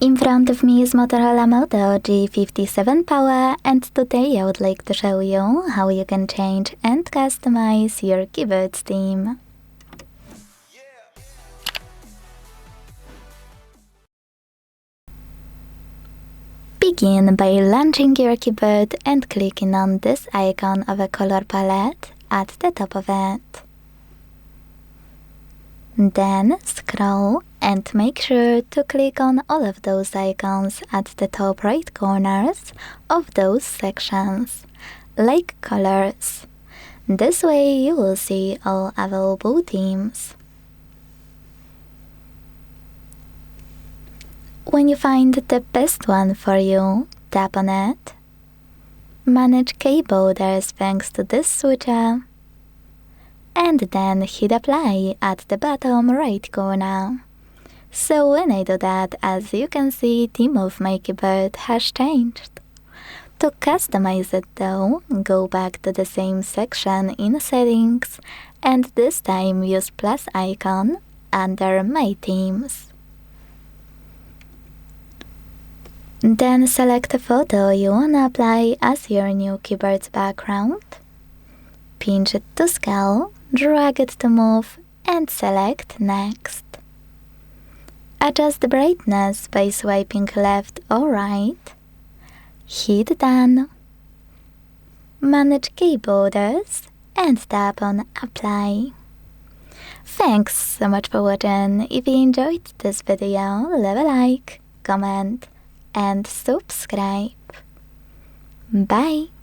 In front of me is Motorola Moto G57 Power, and today I would like to show you how you can change and customize your keyboard theme. Begin by launching your keyboard and clicking on this icon of a color palette at the top of it. Then scroll and make sure to click on all of those icons at the top right corners of those sections, like colors. This way you will see all available themes. When you find the best one for you, tap on it. Manage key borders thanks to this switcher. And then hit apply at the bottom right corner. So when I do that, as you can see, theme of my keyboard has changed. To customize it though, go back to the same section in settings and this time use plus icon under my themes. Then select a photo you wanna apply as your new keyboard background. Pinch it to scale, drag it to move, and select Next. Adjust the brightness by swiping left or right. Hit Done. Manage key borders and tap on Apply. Thanks so much for watching. If you enjoyed this video, leave a like, comment, and subscribe. Bye!